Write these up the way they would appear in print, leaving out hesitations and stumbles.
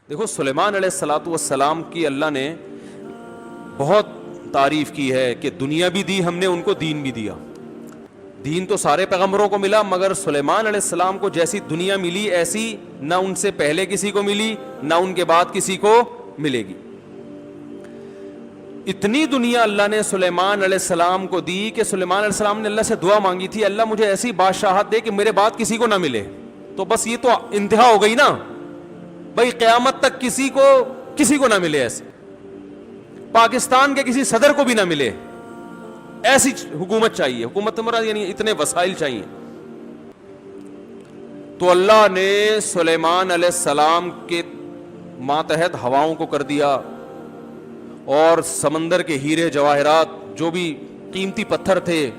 دیکھو سلیمان علیہ الصلوۃ والسلام کی اللہ نے بہت تعریف کی ہے کہ دنیا بھی دی ہم نے ان کو، دین بھی دیا. دین تو سارے پیغمبروں کو ملا، مگر سلیمان علیہ السلام کو جیسی دنیا ملی ایسی نہ ان سے پہلے کسی کو ملی نہ ان کے بعد کسی کو ملے گی. اتنی دنیا اللہ نے سلیمان علیہ السلام کو دی کہ سلیمان علیہ السلام نے اللہ سے دعا مانگی تھی، اللہ مجھے ایسی بادشاہت دے کہ میرے بعد کسی کو نہ ملے. تو بس یہ تو انتہا ہو گئی نا بھائی، قیامت تک کسی کو نہ ملے، ایسے پاکستان کے کسی صدر کو بھی نہ ملے، ایسی حکومت چاہیے. حکومت مراد یعنی اتنے وسائل چاہیے. تو اللہ نے سلیمان علیہ السلام کے ماتحت ہواؤں کو کر دیا، اور سمندر کے ہیرے جواہرات جو بھی قیمتی پتھر تھے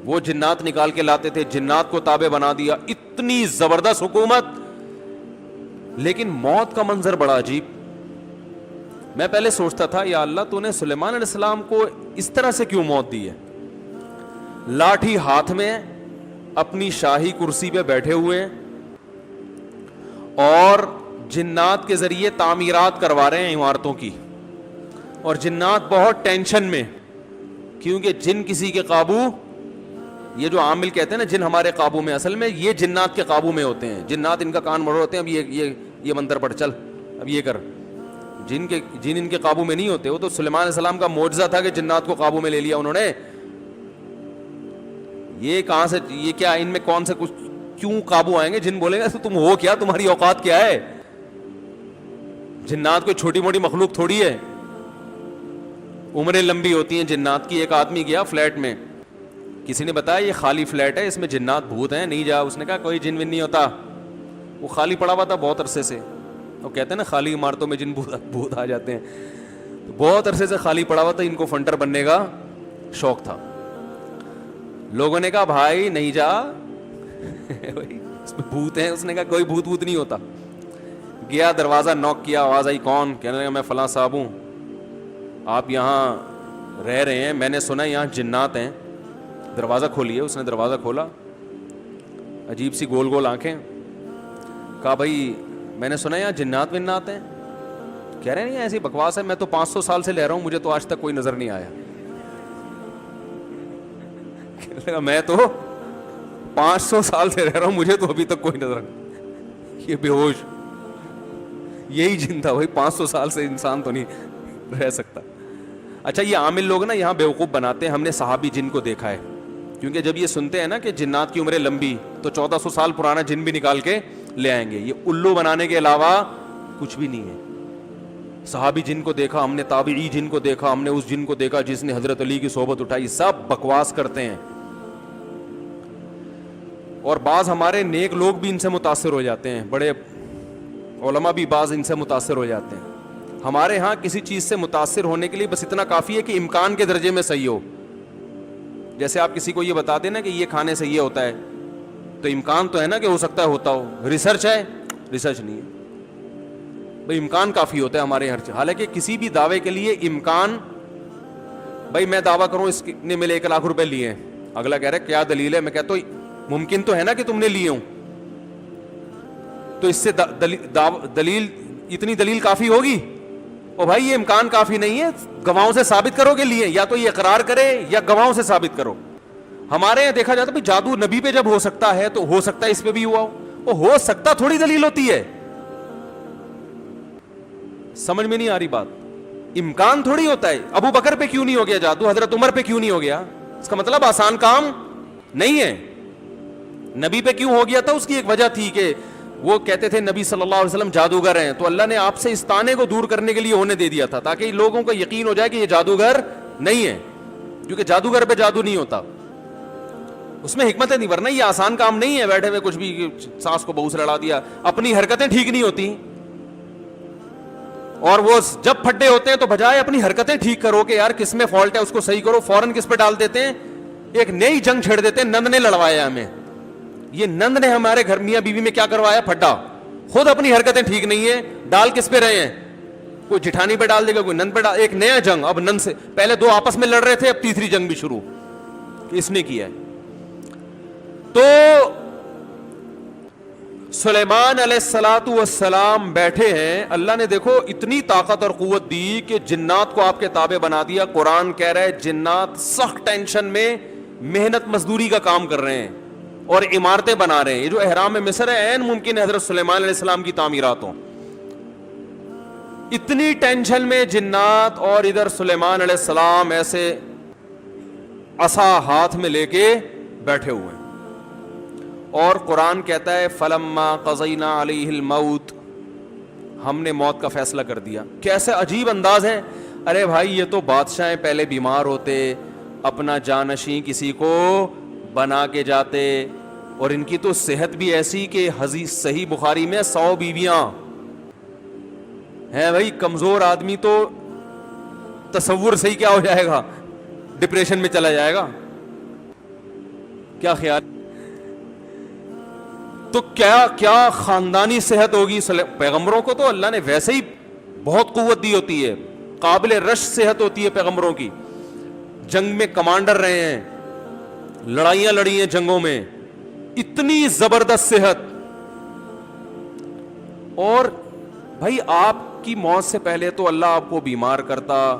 وہ جنات نکال کے لاتے تھے، جنات کو تابع بنا دیا. اتنی زبردست حکومت. لیکن موت کا منظر بڑا عجیب. میں پہلے سوچتا تھا یا اللہ تو نے سلیمان علیہ السلام کو اس طرح سے کیوں موت دی ہے؟ لاٹھی ہاتھ میں، اپنی شاہی کرسی پہ بیٹھے ہوئے، اور جنات کے ذریعے تعمیرات کروا رہے ہیں عمارتوں کی. اور جنات بہت ٹینشن میں، کیونکہ جن کسی کے قابو، یہ جو عامل کہتے ہیں نا جن ہمارے قابو میں، اصل میں یہ جنات کے قابو میں ہوتے ہیں. جنات ان کا کان مڑ ہوتے ہیں، اب یہ منتر پڑھ، چل اب یہ کر. جن ان کے قابو میں نہیں ہوتے. وہ تو سلیمان علیہ السلام کا معجزہ تھا کہ جنات کو قابو میں لے لیا انہوں نے. یہ کہاں سے، یہ کیا ان میں کون سے کچھ کیوں قابو آئیں گے؟ جن بولیں گے تم ہو کیا، تمہاری اوقات کیا ہے؟ جنات کوئی چھوٹی موٹی مخلوق تھوڑی ہے، عمریں لمبی ہوتی ہیں جنات کی. ایک آدمی گیا فلیٹ میں، کسی نے بتایا یہ خالی فلیٹ ہے، اس میں جنات بھوت ہیں، نہیں جا. اس نے کہا کوئی جن ون نہیں ہوتا. وہ خالی پڑا ہوا تھا بہت عرصے سے. وہ کہتے ہیں نا خالی عمارتوں میں جن بھوت آ جاتے ہیں. تو بہت عرصے سے خالی پڑا ہوا تھا، ان کو فنٹر بننے کا شوق تھا. لوگوں نے کہا بھائی نہیں جا اس میں بھوت ہیں. اس نے کہا کوئی بھوت نہیں ہوتا. گیا دروازہ نوک کیا، آواز آئی کون؟ کہنے لگا میں فلاں صاحب ہوں، آپ یہاں رہ رہے ہیں، میں نے سنا یہاں جنات ہیں، دروازہ کھولیے. اس نے دروازہ کھولا، عجیب سی گول گول آنکھیں. کہا بھائی میں نے سنا یہاں جنات ونات ہیں. کہہ رہے نہیں ایسی بکواس ہے، میں تو 500 سال سے رہ رہا ہوں، مجھے تو آج تک کوئی نظر نہیں آیا. میں تو 500 سال سے رہ رہا ہوں، مجھے تو ابھی تک کوئی نظر نہیں. یہ بے ہوش یہی جن تھا بھائی، 500 سال سے انسان تو نہیں رہ سکتا. اچھا یہ عامل لوگ نا یہاں بیوقوف بناتے ہیں. ہم نے صحابی جن کو دیکھا ہے، کیونکہ جب یہ سنتے ہیں نا کہ جنات کی عمریں لمبی، تو 1400 سال پرانا جن بھی نکال کے لے آئیں گے. یہ الو بنانے کے علاوہ کچھ بھی نہیں ہے. صحابی جن کو دیکھا ہم نے، تابعی جن کو دیکھا ہم نے، اس جن کو دیکھا جس نے حضرت علی کی صحبت اٹھائی. سب بکواس کرتے ہیں. اور بعض ہمارے نیک لوگ بھی ان سے متاثر ہو جاتے ہیں، بڑے علماء بھی بعض ان سے متاثر ہو جاتے ہیں. ہمارے ہاں کسی چیز سے متاثر ہونے کے لیے بس اتنا کافی ہے کہ امکان کے درجے میں صحیح ہو. جیسے آپ کسی کو یہ بتا دیں نا کہ یہ کھانے سے یہ ہوتا ہے، تو امکان تو ہے نا کہ ہو سکتا ہے ہوتا ہو. ریسرچ ہے؟ ریسرچ نہیں ہے بھائی، امکان کافی ہوتا ہے ہمارے ہر چیز. حالانکہ کسی بھی دعوے کے لیے امکان، بھائی میں دعویٰ کروں اس نے میرے 1 لاکھ روپے لیے ہیں، اگلا کہہ رہا ہے کیا دلیل ہے؟ میں کہتا ہوں ممکن تو ہے نا کہ تم نے لیے ہوں، تو اس سے دلیل، اتنی دلیل کافی ہوگی؟ او بھائی یہ امکان کافی نہیں ہے، گواہوں سے ثابت کرو کہ لیے. یا تو یہ اقرار کرے یا گواہوں سے ثابت کرو. ہمارے یہاں دیکھا جاتا ہے جادو نبی پہ جب ہو سکتا ہے تو ہو سکتا ہے اس پہ بھی ہوا ہو. وہ ہو سکتا تھوڑی دلیل ہوتی ہے. سمجھ میں نہیں آ رہی بات. امکان تھوڑی ہوتا ہے. ابو بکر پہ کیوں نہیں ہو گیا جادو، حضرت عمر پہ کیوں نہیں ہو گیا؟ اس کا مطلب آسان کام نہیں ہے. نبی پہ کیوں ہو گیا تھا؟ اس کی ایک وجہ تھی کہ وہ کہتے تھے نبی صلی اللہ علیہ وسلم جادوگر ہیں، تو اللہ نے آپ سے اس طعنے کو دور کرنے کے لیے ہونے دے دیا تھا تاکہ لوگوں کو یقین ہو جائے کہ یہ جادوگر نہیں ہے، کیونکہ جادوگر پہ جادو نہیں ہوتا. اس میں حکمتیں نہیں، ورنہ یہ آسان کام نہیں ہے بیٹھے ہوئے کچھ بھی سانس کو بہو سے لڑا دیا. اپنی حرکتیں ٹھیک نہیں ہوتی، اور وہ جب پھڈے ہوتے ہیں تو بجائے اپنی حرکتیں ٹھیک کرو کہ یار کس میں فالٹ ہے اس کو صحیح کرو، فوراً کس پہ ڈال دیتے ہیں؟ ایک نئی جنگ چھیڑ دیتے ہیں. نند نے لڑوایا ہمیں، یہ نند نے ہمارے گھر میاں بیوی میں کیا کروایا؟ پھڈا. خود اپنی حرکتیں ٹھیک نہیں ہیں، ڈال کس پہ رہے ہیں؟ کوئی جٹھانی پہ ڈال دے گا، کوئی نند پہ ڈال. ایک نیا جنگ. اب نند سے پہلے 2 آپس میں لڑ رہے تھے، اب تیسری جنگ بھی شروع اس نے کیا ہے. تو سلیمان علیہ الصلوۃ والسلام بیٹھے ہیں, اللہ نے دیکھو اتنی طاقت اور قوت دی کہ جنات کو آپ کے تابع بنا دیا. قرآن کہہ رہا ہے جنات سخت ٹینشن میں محنت مزدوری کا کام کر رہے ہیں اور عمارتیں بنا رہے ہیں. یہ جو احرام مصر ہے عین ممکن ہے حضرت سلیمان علیہ السلام کی تعمیرات ہوں. اتنی ٹینشن میں جنات, اور ادھر سلیمان علیہ السلام ایسے عصا ہاتھ میں لے کے بیٹھے ہوئے ہیں. اور قرآن کہتا ہے فلما قضینا علیہ الموت, ہم نے موت کا فیصلہ کر دیا. کیسے عجیب انداز ہے. ارے بھائی یہ تو بادشاہیں پہلے بیمار ہوتے, اپنا جانشین کسی کو بنا کے جاتے, اور ان کی تو صحت بھی ایسی کہ حدیث صحیح بخاری میں 100 بیویاں ہیں. بھائی کمزور آدمی تو تصور صحیح کیا ہو جائے گا, ڈپریشن میں چلا جائے گا. کیا خیال؟ تو کیا خاندانی صحت ہوگی. پیغمبروں کو تو اللہ نے ویسے ہی بہت قوت دی ہوتی ہے, قابل رش صحت ہوتی ہے پیغمبروں کی. جنگ میں کمانڈر رہے ہیں, لڑائیاں لڑی ہیں جنگوں میں, اتنی زبردست صحت. اور بھائی آپ کی موت سے پہلے تو اللہ آپ کو بیمار کرتا,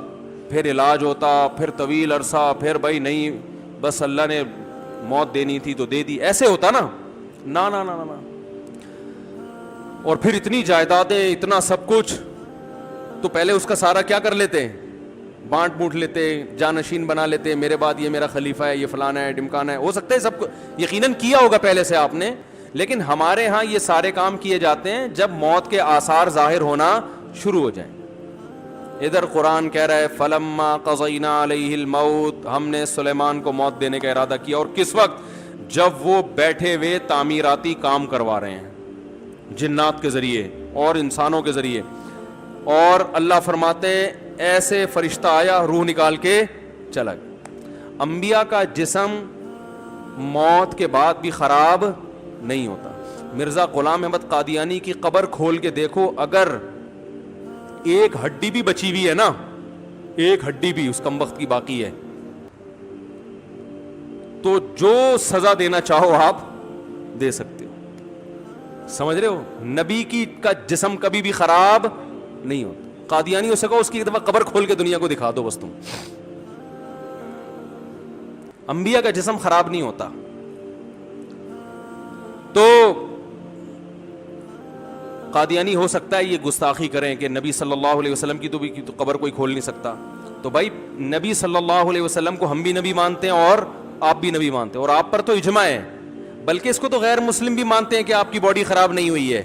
پھر علاج ہوتا, پھر طویل عرصہ, پھر بھائی نہیں بس اللہ نے موت دینی تھی تو دے دی, ایسے ہوتا نا. نا نا نا نا. اور پھر اتنی جائیدادیں, اتنا سب کچھ, تو پہلے اس کا سارا کیا کر لیتے, بانٹ بوٹ لیتے, جانشین بنا لیتے, میرے بعد یہ میرا خلیفہ ہے, یہ فلانا ہے, ڈمکانا ہے. ہو سکتا ہے سب کو یقیناً کیا ہوگا پہلے سے آپ نے, لیکن ہمارے ہاں یہ سارے کام کیے جاتے ہیں جب موت کے آثار ظاہر ہونا شروع ہو جائیں. ادھر قرآن کہہ رہا ہے فلما قضینا علیہ الموت, ہم نے سلیمان کو موت دینے کا ارادہ کیا. اور کس وقت؟ جب وہ بیٹھے ہوئے تعمیراتی کام کروا رہے ہیں جنات کے ذریعے اور انسانوں کے ذریعے. اور اللہ فرماتے ایسے فرشتہ آیا, روح نکال کے چلا گیا. انبیاء کا جسم موت کے بعد بھی خراب نہیں ہوتا. مرزا غلام احمد قادیانی کی قبر کھول کے دیکھو, اگر ایک ہڈی بھی بچی ہوئی ہے نا, ایک ہڈی بھی اس کمبخت کی باقی ہے, تو جو سزا دینا چاہو آپ دے سکتے ہو. سمجھ رہے ہو؟ نبی کی کا جسم کبھی بھی خراب نہیں ہوتا. قادیانی اس کو اس کی ایک دفعہ قبر کھول کے دنیا کو دکھا دو بس تم. انبیاء کا جسم خراب نہیں ہوتا. تو قادیانی ہو سکتا ہے یہ گستاخی کریں کہ نبی صلی اللہ علیہ وسلم کی تو قبر کوئی کھول نہیں سکتا. تو بھائی نبی صلی اللہ علیہ وسلم کو ہم بھی نبی مانتے ہیں اور آپ بھی نبی مانتے ہیں, اور آپ پر تو اجماع ہے, بلکہ اس کو تو غیر مسلم بھی مانتے ہیں کہ آپ کی باڈی خراب نہیں ہوئی ہے,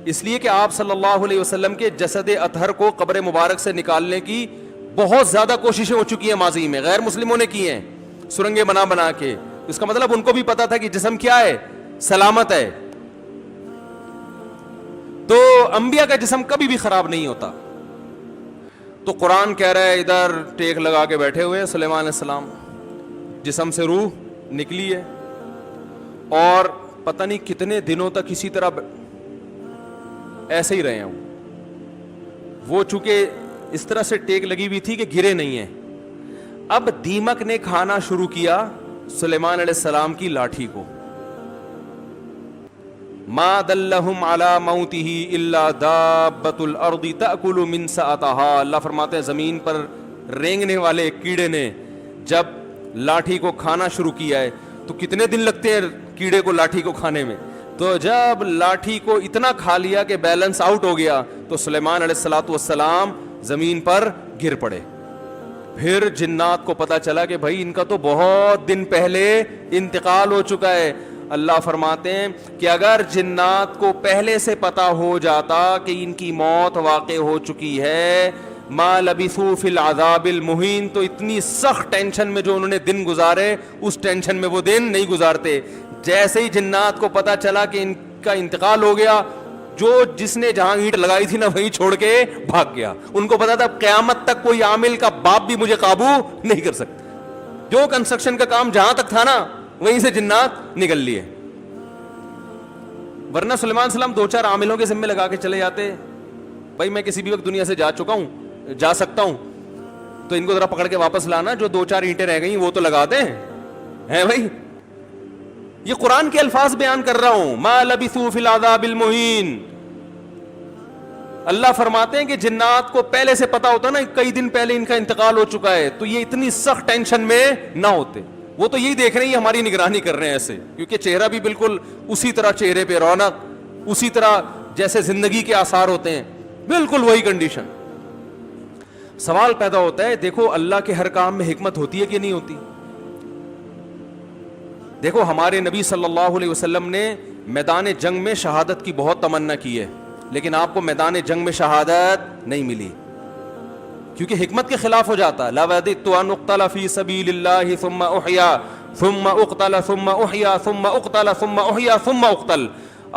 اس لیے کہ آپ صلی اللہ علیہ وسلم کے جسد اطہر کو قبر مبارک سے نکالنے کی بہت زیادہ کوششیں ہو چکی ہیں ماضی میں, غیر مسلموں نے کی ہیں سرنگیں بنا بنا کے. اس کا مطلب ان کو بھی پتا تھا کہ جسم کیا ہے, سلامت ہے. تو انبیاء کا جسم کبھی بھی خراب نہیں ہوتا. تو قرآن کہہ رہا ہے ادھر ٹیک لگا کے بیٹھے ہوئے سلیمان علیہ السلام, جسم سے روح نکلی ہے, اور پتہ نہیں کتنے دنوں تک اسی طرح ایسے ہی رہے ہیں. وہ چونکہ اس طرح سے ٹیک لگی ہوئی تھی کہ گرے نہیں ہیں. اب دیمک نے کھانا شروع کیا سلیمان علیہ السلام کی لاٹھی کو. ما دلہم علی موتہ الا دابۃ الارض تأکل من سأتہا. اللہ فرماتے ہیں زمین پر رینگنے والے کیڑے نے جب لاٹھی کو کھانا شروع کیا ہے, تو کتنے دن لگتے ہیں کیڑے کو لاٹھی کو کھانے میں. تو جب لاٹھی کو اتنا کھا لیا کہ بیلنس آؤٹ ہو گیا, تو سلیمان علیہ الصلوۃ والسلام زمین پر گر پڑے. پھر جنات کو پتا چلا کہ بھائی ان کا تو بہت دن پہلے انتقال ہو چکا ہے. اللہ فرماتے ہیں کہ اگر جنات کو پہلے سے پتا ہو جاتا کہ ان کی موت واقع ہو چکی ہے, ما لبثوا فی العذاب المہین, تو اتنی سخت ٹینشن میں جو انہوں نے دن گزارے اس ٹینشن میں وہ دن نہیں گزارتے. جیسے ہی جنات کو پتا چلا کہ ان کا انتقال ہو گیا, جس نے جہاں اینٹ لگائی تھی نا وہیں چھوڑ کے بھاگ گیا. ان کو پتا تھا قیامت تک کوئی عامل کا باپ بھی مجھے قابو نہیں کر سکتا. جو کنسٹرکشن کا کام جہاں تک تھا نا وہیں سے جنات نکل لیے. ورنہ سلیمان علیہ السلام 2-4 عاملوں کے ذمے لگا کے چلے جاتے, بھائی میں کسی بھی وقت دنیا سے جا چکا ہوں, جا سکتا ہوں, تو ان کو ذرا پکڑ کے واپس لانا, جو 2-4 اینٹیں رہ گئی وہ تو لگا دیں ہیں بھائی. یہ قرآن کے الفاظ بیان کر رہا ہوں. ما لبثوا فی العذاب المہین. اللہ فرماتے ہیں کہ جنات کو پہلے سے پتا ہوتا نا کئی دن پہلے ان کا انتقال ہو چکا ہے تو یہ اتنی سخت ٹینشن میں نہ ہوتے. وہ تو یہی دیکھ رہے ہیں یہ ہماری نگرانی کر رہے ہیں ایسے, کیونکہ چہرہ بھی بالکل اسی طرح, چہرے پہ رونق اسی طرح جیسے زندگی کے آثار ہوتے ہیں, بالکل وہی کنڈیشن. سوال پیدا ہوتا ہے, دیکھو اللہ کے ہر کام میں حکمت ہوتی ہے کہ نہیں ہوتی؟ دیکھو ہمارے نبی صلی اللہ علیہ وسلم نے میدان جنگ میں شہادت کی بہت تمنا کی ہے, لیکن آپ کو میدان جنگ میں شہادت نہیں ملی کیونکہ حکمت کے خلاف ہو جاتا. لَوَدِدتُّ أَنْ أُقْتَلَ فِي سَبِيلِ اللَّهِ ثُمَّ أُحْيَا ثُمَّ أُقْتَلَ ثُمَّ أُحْيَا ثُمَّ أُقْتَلَ ثُمَّ أُحْيَا ثُمَّ أُقْتَلَ.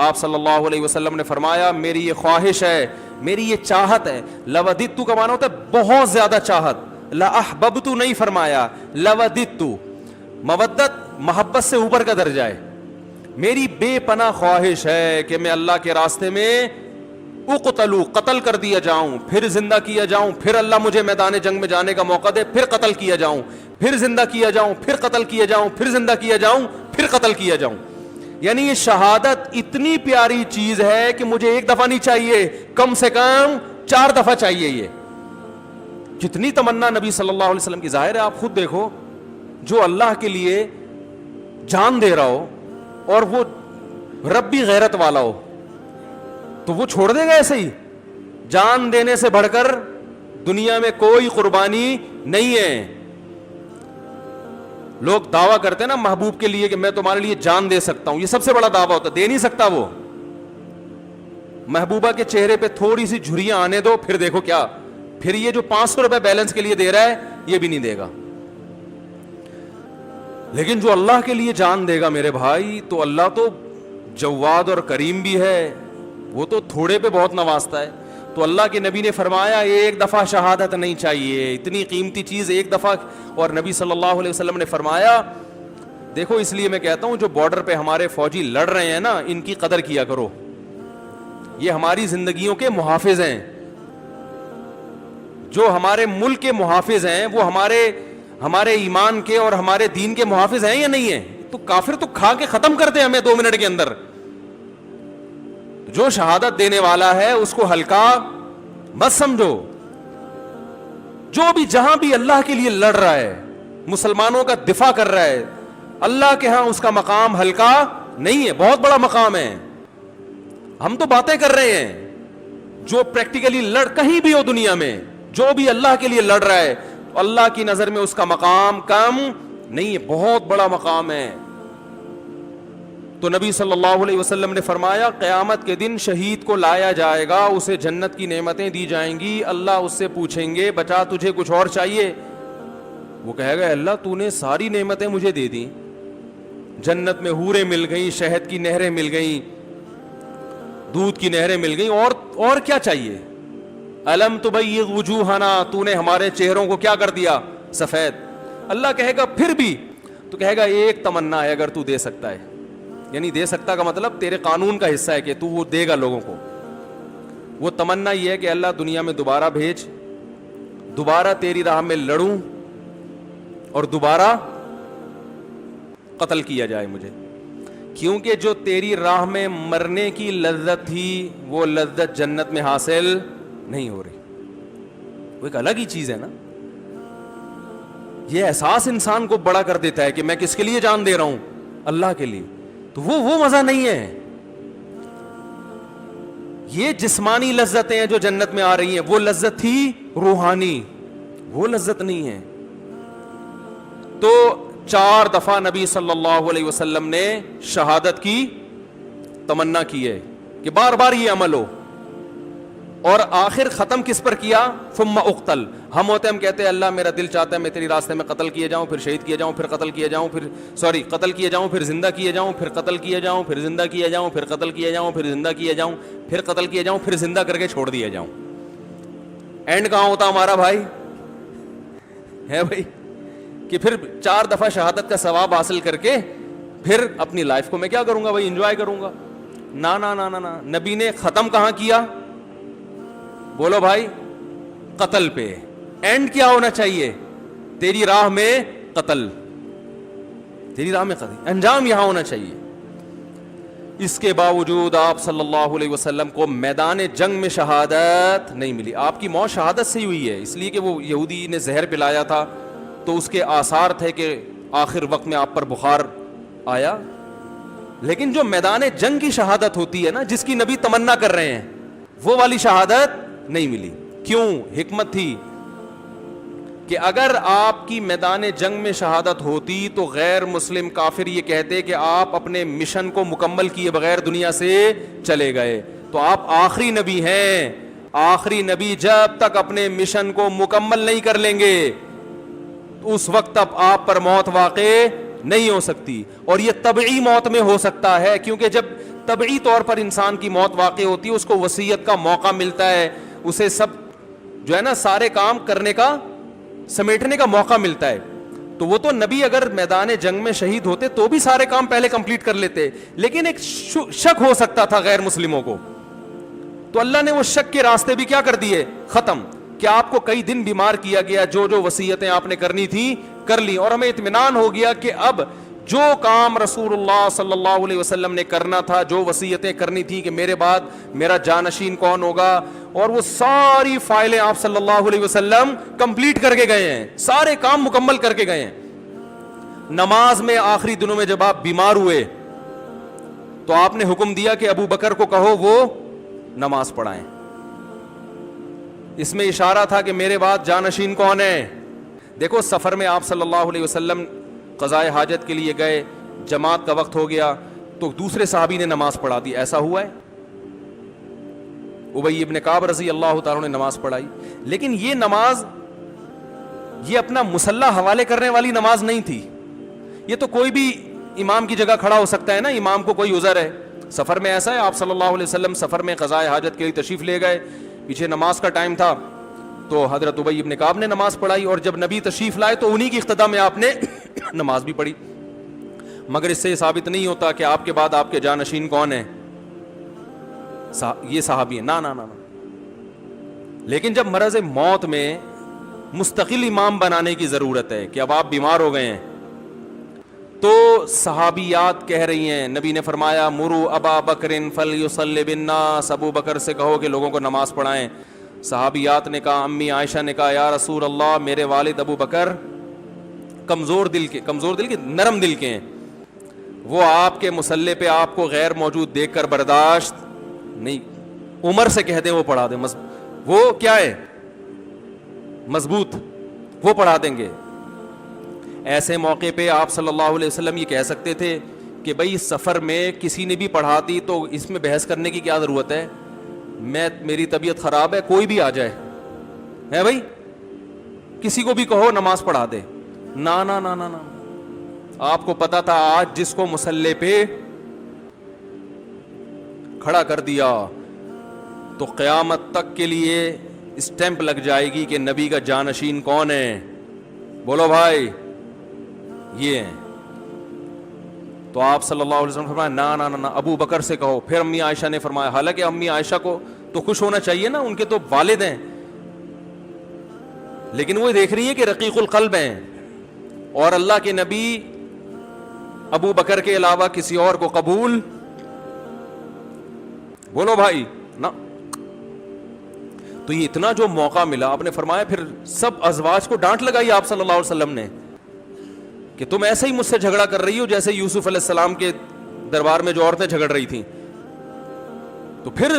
آپ صلی اللہ علیہ وسلم نے فرمایا میری یہ خواہش ہے, میری یہ چاہت ہے. لَوَدِدتُّ کا معنی ہوتا ہے بہت زیادہ چاہت. لَأَحْبَبْتُ نہیں فرمایا, لَوَدِدتُّ. مودت محبت سے اوپر کا درجہ ہے. میری بے پناہ خواہش ہے کہ میں اللہ کے راستے میں اقتلو قتل کر دیا جاؤں, پھر زندہ کیا جاؤں, پھر اللہ مجھے میدان جنگ میں جانے کا موقع دے, پھر قتل کیا جاؤں, پھر زندہ کیا جاؤں, پھر قتل کیا جاؤں, پھر زندہ کیا جاؤں, پھر قتل کیا جاؤں. یعنی یہ شہادت اتنی پیاری چیز ہے کہ مجھے ایک دفعہ نہیں چاہیے, کم سے کم 4 دفعہ چاہیے. یہ جتنی تمنا نبی صلی اللہ علیہ وسلم کی. ظاہر ہے آپ خود دیکھو, جو اللہ کے لیے جان دے رہا ہو اور وہ ربی غیرت والا ہو تو وہ چھوڑ دے گا ایسے ہی؟ جان دینے سے بڑھ کر دنیا میں کوئی قربانی نہیں ہے. لوگ دعویٰ کرتے ہیں نا محبوب کے لیے کہ میں تمہارے لیے جان دے سکتا ہوں, یہ سب سے بڑا دعویٰ ہوتا ہے. دے نہیں سکتا وہ. محبوبہ کے چہرے پہ تھوڑی سی جھریاں آنے دو, پھر دیکھو کیا, پھر یہ جو 500 روپے بیلنس کے لیے دے رہا ہے یہ بھی نہیں دے گا. لیکن جو اللہ کے لیے جان دے گا میرے بھائی, تو اللہ تو جواد اور کریم بھی ہے, وہ تو تھوڑے پہ بہت نوازتا ہے. تو اللہ کے نبی نے فرمایا ایک دفعہ شہادت نہیں چاہیے, اتنی قیمتی چیز ایک دفعہ. اور نبی صلی اللہ علیہ وسلم نے فرمایا, دیکھو اس لیے میں کہتا ہوں جو بارڈر پہ ہمارے فوجی لڑ رہے ہیں نا, ان کی قدر کیا کرو. یہ ہماری زندگیوں کے محافظ ہیں. جو ہمارے ملک کے محافظ ہیں وہ ہمارے ایمان کے اور ہمارے دین کے محافظ ہیں یا نہیں ہیں؟ تو کافر تو کھا کے ختم کرتے ہمیں 2 منٹ کے اندر. جو شہادت دینے والا ہے اس کو ہلکا مت سمجھو. جو بھی جہاں بھی اللہ کے لیے لڑ رہا ہے, مسلمانوں کا دفاع کر رہا ہے, اللہ کے ہاں اس کا مقام ہلکا نہیں ہے, بہت بڑا مقام ہے. ہم تو باتیں کر رہے ہیں, جو پریکٹیکلی لڑ کہیں بھی ہو دنیا میں, جو بھی اللہ کے لیے لڑ رہا ہے, اللہ کی نظر میں اس کا مقام کم نہیں ہے, بہت بڑا مقام ہے. تو نبی صلی اللہ علیہ وسلم نے فرمایا قیامت کے دن شہید کو لایا جائے گا, اسے جنت کی نعمتیں دی جائیں گی. اللہ اس سے پوچھیں گے بچا تجھے کچھ اور چاہیے؟ وہ کہے گا اللہ تو نے ساری نعمتیں مجھے دے دی, جنت میں حوریں مل گئیں, شہد کی نہریں مل گئیں, دودھ کی نہریں مل گئیں, اور کیا چاہیے؟ الم تبیض وجوہنا, تو نے ہمارے چہروں کو کیا کر دیا؟ سفید. اللہ کہے گا پھر بھی؟ تو کہے گا ایک تمنا ہے اگر تو دے سکتا ہے. یعنی دے سکتا کا مطلب تیرے قانون کا حصہ ہے کہ تو وہ دے گا لوگوں کو. وہ تمنا یہ ہے کہ اللہ دنیا میں دوبارہ بھیج, دوبارہ تیری راہ میں لڑوں اور دوبارہ قتل کیا جائے مجھے, کیونکہ جو تیری راہ میں مرنے کی لذت تھی وہ لذت جنت میں حاصل نہیں ہو رہی. وہ ایک الگ ہی چیز ہے نا. یہ احساس انسان کو بڑا کر دیتا ہے کہ میں کس کے لیے جان دے رہا ہوں؟ اللہ کے لیے. تو وہ مزہ نہیں ہے. یہ جسمانی لذتیں ہیں جو جنت میں آ رہی ہیں, وہ لذت تھی روحانی, وہ لذت نہیں ہے. تو 4 دفعہ نبی صلی اللہ علیہ وسلم نے شہادت کی تمنا کی ہے کہ بار بار یہ عمل ہو. اور آخر ختم کس پر کیا؟ ثم اقتل. ہم ہوتے ہم کہتے ہیں اللہ میرا دل چاہتا ہے میں تیری راستے میں قتل کیے جاؤں, پھر شہید کیے جاؤں, پھر قتل کیے جاؤں, قتل کیے جاؤں, پھر زندہ کیے جاؤں, پھر قتل کیے جاؤں, پھر زندہ کیے جاؤں, پھر قتل کیے جاؤں, پھر زندہ کیے جاؤں, پھر قتل کیے جاؤں, پھر زندہ کر کے چھوڑ دیا جاؤں. اینڈ کہاں ہوتا ہمارا بھائی؟ ہے بھائی کہ پھر 4 دفعہ شہادت کا ثواب حاصل کر کے پھر اپنی لائف کو میں کیا کروں گا بھائی؟ انجوائے کروں گا. نا نا نا نا. نبی نے ختم کہاں کیا؟ بولو بھائی, قتل پہ. اینڈ کیا ہونا چاہیے؟ تیری راہ میں قتل. تیری راہ میں قتل، انجام یہاں ہونا چاہیے. اس کے باوجود آپ صلی اللہ علیہ وسلم کو میدان جنگ میں شہادت نہیں ملی. آپ کی موت شہادت سے ہی ہوئی ہے، اس لیے کہ وہ یہودی نے زہر پلایا تھا تو اس کے آثار تھے کہ آخر وقت میں آپ پر بخار آیا. لیکن جو میدان جنگ کی شہادت ہوتی ہے نا، جس کی نبی تمنا کر رہے ہیں، وہ والی شہادت نہیں ملی. کیوں؟ حکمت تھی کہ اگر آپ کی میدان جنگ میں شہادت ہوتی تو غیر مسلم کافر یہ کہتے کہ آپ اپنے مشن کو مکمل کیے بغیر دنیا سے چلے گئے. تو آپ آخری نبی ہیں. آخری نبی جب تک اپنے مشن کو مکمل نہیں کر لیں گے اس وقت تک آپ پر موت واقع نہیں ہو سکتی. اور یہ طبعی موت میں ہو سکتا ہے، کیونکہ جب طبعی طور پر انسان کی موت واقع ہوتی ہے اس کو وصیت کا موقع ملتا ہے، اسے سب جو ہے نا سارے کام کرنے کا، سمیٹنے کا موقع ملتا ہے. تو وہ تو نبی اگر میدان جنگ میں شہید ہوتے تو بھی سارے کام پہلے کمپلیٹ کر لیتے، لیکن ایک شک ہو سکتا تھا غیر مسلموں کو، تو اللہ نے وہ شک کے راستے بھی کیا کر دیے؟ ختم. کہ آپ کو کئی دن بیمار کیا گیا، جو جو وصیتیں آپ نے کرنی تھی کر لی، اور ہمیں اطمینان ہو گیا کہ اب جو کام رسول اللہ صلی اللہ علیہ وسلم نے کرنا تھا، جو وصیتیں کرنی تھی کہ میرے بعد میرا جانشین کون ہوگا، اور وہ ساری فائلیں آپ صلی اللہ علیہ وسلم کمپلیٹ کر کے گئے ہیں، سارے کام مکمل کر کے گئے ہیں. نماز میں آخری دنوں میں جب آپ بیمار ہوئے تو آپ نے حکم دیا کہ ابو بکر کو کہو وہ نماز پڑھائیں. اس میں اشارہ تھا کہ میرے بعد جانشین کون ہے. دیکھو سفر میں آپ صلی اللہ علیہ وسلم قضائے حاجت کے لیے گئے، جماعت کا وقت ہو گیا تو دوسرے صحابی نے نماز پڑھا دی. ایسا ہوا ہے؟ ابی ابن کعب رضی اللہ تعالیٰ نے نماز پڑھائی. لیکن یہ نماز یہ اپنا مسلح حوالے کرنے والی نماز نہیں تھی. یہ تو کوئی بھی امام کی جگہ کھڑا ہو سکتا ہے نا، امام کو کوئی عذر ہے. سفر میں ایسا ہے، آپ صلی اللہ علیہ وسلم سفر میں قضائے حاجت کے لیے تشریف لے گئے، پیچھے نماز کا ٹائم تھا تو حضرت ابی ابن کعب نے نماز پڑھائی، اور جب نبی تشریف لائے تو انہی کی اقتدا میں آپ نے نماز بھی پڑھی. مگر اس سے یہ ثابت نہیں ہوتا کہ آپ کے بعد آپ کے جانشین کون ہیں، یہ صحابی ہیں. نا نا نا. لیکن جب مرض موت میں مستقل امام بنانے کی ضرورت ہے کہ اب آپ بیمار ہو گئے ہیں تو صحابیات کہہ رہی ہیں، نبی نے فرمایا مرو ابا بکر فلیصلی بالناس، ابو بکر سے کہو کہ لوگوں کو نماز پڑھائیں. صحابیات نے کہا، امی عائشہ نے کہا یا رسول اللہ میرے والد ابو بکر کمزور دل کے نرم دل کے ہیں، وہ آپ کے مصلی پہ آپ کو غیر موجود دیکھ کر برداشت نہیں. عمر سے کہہ دیں وہ پڑھا دیں، وہ کیا ہے مضبوط، وہ پڑھا دیں گے. ایسے موقع پہ آپ صلی اللہ علیہ وسلم یہ کہہ سکتے تھے کہ بھائی سفر میں کسی نے بھی پڑھا دی تو اس میں بحث کرنے کی کیا ضرورت ہے، میری طبیعت خراب ہے کوئی بھی آ جائے ہے بھائی، کسی کو بھی کہو نماز پڑھا دے. نا نا نا نا نا. آپ کو پتا تھا آج جس کو مصلی پہ کھڑا کر دیا تو قیامت تک کے لیے اسٹیمپ لگ جائے گی کہ نبی کا جانشین کون ہے. بولو بھائی یہ ہیں. تو آپ صلی اللہ علیہ وسلم نے فرمایا نا نا نا ابو بکر سے کہو. پھر امی عائشہ نے فرمایا، حالانکہ امی عائشہ کو تو خوش ہونا چاہیے نا، ان کے تو والد ہیں، لیکن وہ دیکھ رہی ہیں کہ رقیق القلب ہیں اور اللہ کے نبی ابو بکر کے علاوہ کسی اور کو قبول، بولو بھائی نا. تو یہ اتنا جو موقع ملا، آپ نے فرمایا پھر سب ازواج کو ڈانٹ لگائی آپ صلی اللہ علیہ وسلم نے کہ تم ایسے ہی مجھ سے جھگڑا کر رہی ہو جیسے یوسف علیہ السلام کے دربار میں جو عورتیں جھگڑ رہی تھیں. تو پھر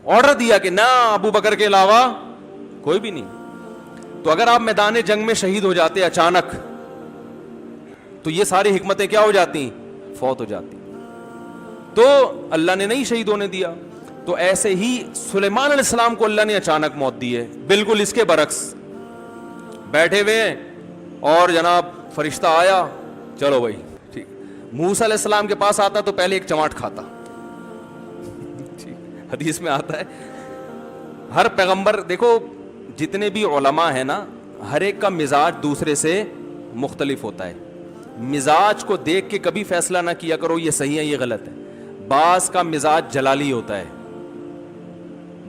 آرڈر دیا کہ نہ ابو بکر کے علاوہ کوئی بھی نہیں. تو اگر آپ میدان جنگ میں شہید ہو جاتے اچانک تو یہ ساری حکمتیں کیا ہو جاتی؟ فوت ہو جاتی. تو اللہ نے نہیں شہید ہونے دیا. تو ایسے ہی سلیمان علیہ السلام کو اللہ نے اچانک موت دی ہے، بالکل اس کے برعکس. بیٹھے ہوئے ہیں اور جناب فرشتہ آیا، چلو بھائی ٹھیک. موسیٰ علیہ السلام کے پاس آتا تو پہلے ایک چماٹ کھاتا. حدیث میں آتا ہے ہر پیغمبر، دیکھو جتنے بھی علماء ہیں نا، ہر ایک کا مزاج دوسرے سے مختلف ہوتا ہے. مزاج کو دیکھ کے کبھی فیصلہ نہ کیا کرو یہ صحیح ہے یہ غلط ہے. بعض کا مزاج جلالی ہوتا ہے،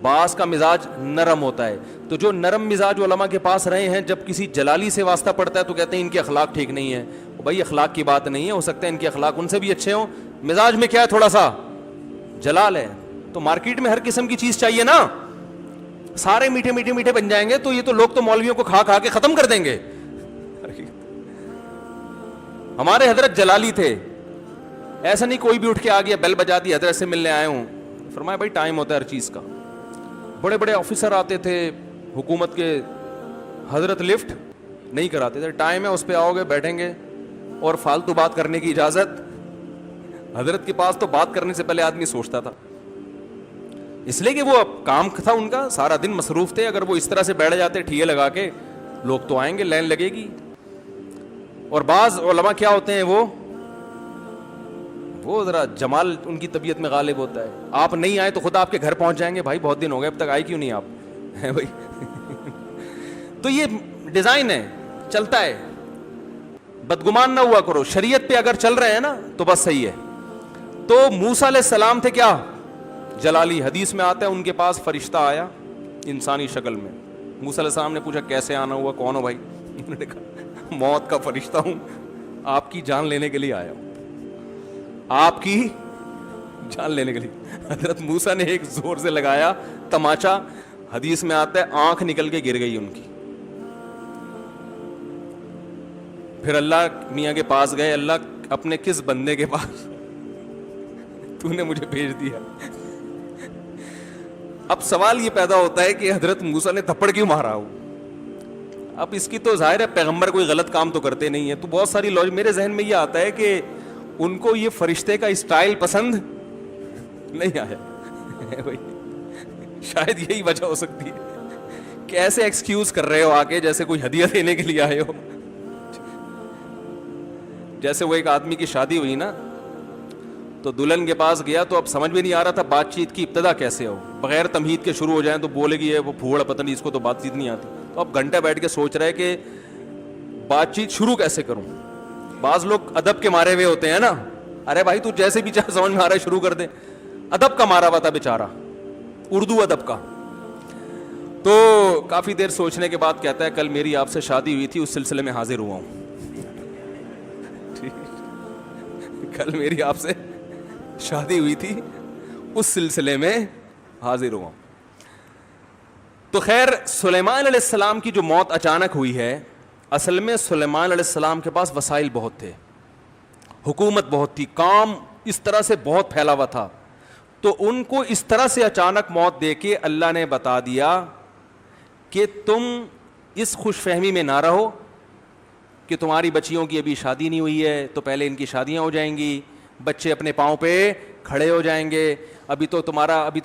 بعض کا مزاج نرم ہوتا ہے. تو جو نرم مزاج علماء کے پاس رہے ہیں، جب کسی جلالی سے واسطہ پڑتا ہے تو کہتے ہیں ان کے اخلاق ٹھیک نہیں ہے. بھائی اخلاق کی بات نہیں ہے, ہو سکتا ہے ان کے اخلاق ان سے بھی اچھے ہوں, مزاج میں کیا ہے تھوڑا سا جلال ہے. تو مارکیٹ میں ہر قسم کی چیز چاہیے نا, سارے میٹھے میٹھے میٹھے بن جائیں گے تو یہ تو لوگ تو مولویوں کو کھا کھا کے ختم کر دیں گے. ہمارے حضرت جلالی تھے, ایسا نہیں کوئی بھی اٹھ کے آ گیا بیل بجا دی حضرت سے ملنے آئے ہوں. فرمایا بھائی ٹائم ہوتا ہے ہر چیز کا. بڑے بڑے آفیسر آتے تھے حکومت کے, حضرت لفٹ نہیں کراتے تھے, ٹائم ہے اس پہ آؤ گے بیٹھیں گے, اور فالتو بات کرنے کی اجازت. حضرت کے پاس تو بات کرنے سے پہلے آدمی سوچتا تھا, اس لیے کہ وہ کام تھا ان کا, سارا دن مصروف تھے. اگر وہ اس طرح سے بیٹھ جاتے ٹھیے لگا کے, لوگ تو آئیں گے, لائن لگے گی. اور بعض علماء کیا ہوتے ہیں, وہ ذرا جمال ان کی طبیعت میں غالب ہوتا ہے. آپ نہیں آئے تو خود آپ کے گھر پہنچ جائیں گے, بھائی بہت دن ہو گئے اب تک آئے کیوں نہیں آپ, ہے بھائی. تو یہ ڈیزائن ہے, چلتا ہے. بدگمان نہ ہوا کرو, شریعت پہ اگر چل رہے ہیں نا تو بس صحیح ہے. تو موسیٰ علیہ السلام تھے کیا, جلالی. حدیث میں آتا ہے ان کے پاس فرشتہ آیا انسانی شکل میں. موسیٰ علیہ السلام نے پوچھا کیسے آنا ہوا, کون ہو بھائی؟ انہوں نے کہا موت کا فرشتہ ہوں, آپ کی جان لینے کے لیے آیا ہوں, آپ کی جان لینے کے لیے. حضرت موسیٰ نے ایک زور سے لگایا تماچا, حدیث میں آتا ہے آنکھ نکل کے گر گئی ان کی. پھر اللہ میاں کے پاس گئے, اللہ اپنے کس بندے کے پاس تو نے مجھے بھیج دیا. اب سوال یہ پیدا ہوتا ہے کہ حضرت موسیٰ نے تھپڑ کیوں مارا ہو. اب اس کی تو ظاہر ہے پیغمبر کوئی غلط کام تو کرتے نہیں ہے, تو بہت ساری لوج میرے ذہن میں یہ آتا ہے کہ ان کو یہ فرشتے کا اسٹائل پسند نہیں آیا. شاید یہی وجہ ہو سکتی ہے کہ ایسے ایکسکیوز کر رہے ہو آ کے جیسے کوئی ہدیہ دینے کے لیے آئے ہو. جیسے وہ ایک آدمی کی شادی ہوئی نا, تو دلہن کے پاس گیا تو اب سمجھ میں نہیں آ رہا تھا بات چیت کی ابتدا کیسے ہو, بغیر تمہید کے شروع ہو جائیں تو بولے گی وہ پھوڑ پتہ نہیں اس کو تو بات چیت نہیں آتی. تو اب گھنٹہ بیٹھ کے سوچ رہے کہ بات چیت شروع کیسے کروں. بعض لوگ ادب کے مارے ہوئے ہوتے ہیں نا, ارے بھائی تو جیسے بھی چاہے سمجھ میں آ رہا ہے شروع کر دے. ادب کا مارا ہوا تھا بیچارہ, اردو ادب کا. تو کافی دیر سوچنے کے بعد کہتا ہے کل میری آپ سے شادی ہوئی تھی, اس سلسلے میں حاضر ہوا ہوں. کل میری آپ سے شادی ہوئی تھی, اس سلسلے میں حاضر ہوا. تو خیر سلیمان علیہ السلام کی جو موت اچانک ہوئی ہے, اصل میں سلیمان علیہ السلام کے پاس وسائل بہت تھے, حکومت بہت تھی, کام اس طرح سے بہت پھیلا ہوا تھا. تو ان کو اس طرح سے اچانک موت دے کے اللہ نے بتا دیا کہ تم اس خوش فہمی میں نہ رہو کہ تمہاری بچیوں کی ابھی شادی نہیں ہوئی ہے تو پہلے ان کی شادیاں ہو جائیں گی, بچے اپنے پاؤں پہ کھڑے ہو جائیں گے, ابھی تو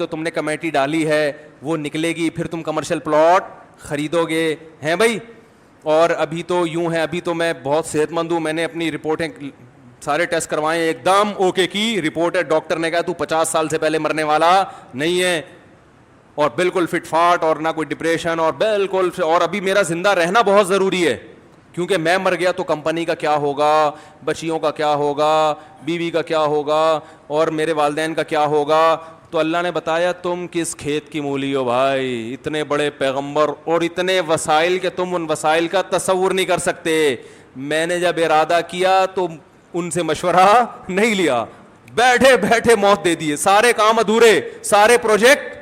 تم نے کمیٹی ڈالی ہے وہ نکلے گی, پھر تم کمرشل پلاٹ خریدو گے, ہیں بھائی. اور ابھی تو یوں ہے, ابھی تو میں بہت صحت مند ہوں, میں نے اپنی رپورٹیں سارے ٹیسٹ کروائے, ایک دم اوکے کی رپورٹ ہے, ڈاکٹر نے کہا تو 50 سال سے پہلے مرنے والا نہیں ہے, اور بالکل فٹ فاٹ, اور نہ کوئی ڈپریشن, اور بالکل, اور ابھی میرا زندہ رہنا بہت ضروری ہے کیونکہ میں مر گیا تو کمپنی کا کیا ہوگا, بچیوں کا کیا ہوگا, بیوی کا کیا ہوگا, اور میرے والدین کا کیا ہوگا. تو اللہ نے بتایا تم کس کھیت کی مولی ہو بھائی, اتنے بڑے پیغمبر اور اتنے وسائل کہ تم ان وسائل کا تصور نہیں کر سکتے. میں نے جب ارادہ کیا تو ان سے مشورہ نہیں لیا, بیٹھے بیٹھے موت دے دیے, سارے کام ادھورے, سارے پروجیکٹ,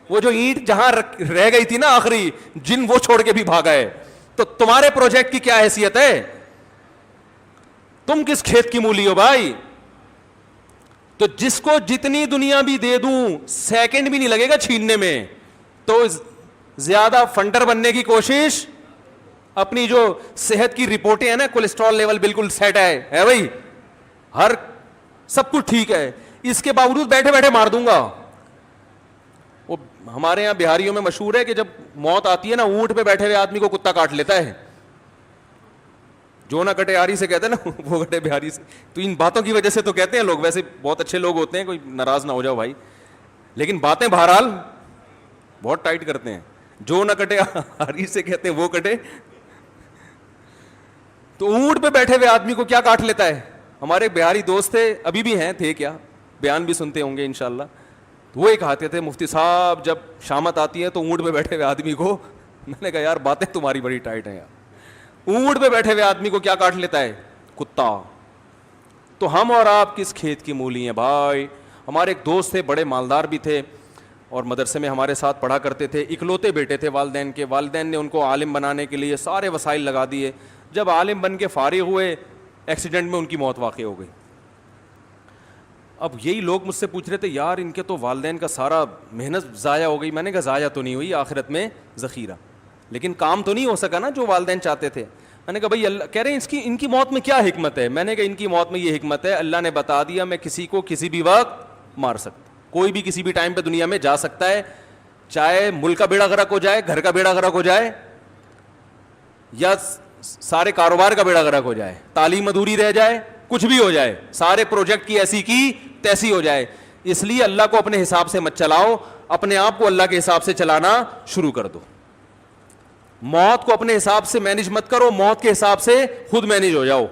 وہ جو اینٹ جہاں رہ گئی تھی نا آخری, جن وہ چھوڑ کے بھی بھاگا ہے. تو تمہارے پروجیکٹ کی کیا حیثیت ہے, تم کس کھیت کی مولی ہو بھائی. تو جس کو جتنی دنیا بھی دے دوں سیکنڈ بھی نہیں لگے گا چھیننے میں, تو زیادہ فنڈر بننے کی کوشش, اپنی جو صحت کی رپورٹیں ہیں نا, کولیسٹرول لیول بالکل سیٹ ہے بھائی, ہر سب کچھ ٹھیک ہے, اس کے باوجود بیٹھے بیٹھے مار دوں گا. وہ ہمارے یہاں بہاریوں میں مشہور ہے کہ جب موت آتی ہے نا, اونٹ پہ بیٹھے ہوئے آدمی کو کتا کاٹ لیتا ہے, جو نہ کٹے آری سے کہتے ہیں نا, وہ کٹے بہاری سے. تو ان باتوں کی وجہ سے تو کہتے ہیں لوگ, ویسے بہت اچھے لوگ ہوتے ہیں, کوئی ناراض نہ ہو جاؤ بھائی, لیکن باتیں بہرحال بہت ٹائٹ کرتے ہیں. جو نہ کٹے آری سے کہتے ہیں وہ کٹے. تو اونٹ پہ بیٹھے ہوئے آدمی کو کیا کاٹ لیتا ہے. ہمارے بہاری دوست تھے, ابھی بھی ہیں, تھے کیا, بیان بھی سنتے ہوں گے انشاءاللہ. وہ ایک کہتے تھے مفتی صاحب جب شامت آتی ہے تو اونٹ پہ بیٹھے ہوئے آدمی کو, میں نے کہا یار باتیں تمہاری بڑی ٹائٹ ہیں یار, اونٹ پہ بیٹھے ہوئے آدمی کو کیا کاٹ لیتا ہے, کتا. تو ہم اور آپ کس کھیت کی مولی ہیں بھائی. ہمارے ایک دوست تھے, بڑے مالدار بھی تھے اور مدرسے میں ہمارے ساتھ پڑھا کرتے تھے. اکلوتے بیٹے تھے والدین کے. والدین نے ان کو عالم بنانے کے لیے سارے وسائل لگا دیے. جب عالم بن کے فارغ ہوئے, ایکسیڈنٹ میں ان کی موت واقع ہو گئی. اب یہی لوگ مجھ سے پوچھ رہے تھے, یار ان کے تو والدین کا سارا محنت ضائع ہو گئی. میں نے کہا ضائع تو نہیں ہوئی, آخرت میں ذخیرہ, لیکن کام تو نہیں ہو سکا نا جو والدین چاہتے تھے. میں نے کہا بھائی اللہ کہہ رہے ہیں ان کی موت میں کیا حکمت ہے. میں نے کہا ان کی موت میں یہ حکمت ہے, اللہ نے بتا دیا میں کسی کو کسی بھی وقت مار سکتا. کوئی بھی کسی بھی ٹائم پہ دنیا میں جا سکتا ہے, چاہے ملک کا بیڑا غرق ہو جائے, گھر کا بیڑا غرق ہو جائے, یا سارے کاروبار کا بیڑا غرق ہو جائے, تعلیم ادھوری رہ جائے, کچھ بھی ہو جائے, سارے پروجیکٹ کی ایسی کی تیسی ہو جائے. اس لیے اللہ کو اپنے حساب سے مت چلاؤ, اپنے آپ کو اللہ کے حساب سے چلانا شروع کر دو. موت کو اپنے حساب سے مینج مت کرو, موت کے حساب سے خود مینج ہو جاؤ.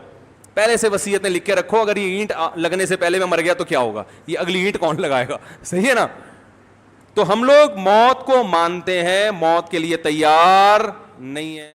پہلے سے وصیتیں لکھ کے رکھو, اگر یہ اینٹ لگنے سے پہلے میں مر گیا تو کیا ہوگا, یہ اگلی اینٹ کون لگائے گا. صحیح ہے نا. تو ہم لوگ موت کو مانتے ہیں, موت کے لیے تیار نہیں ہے.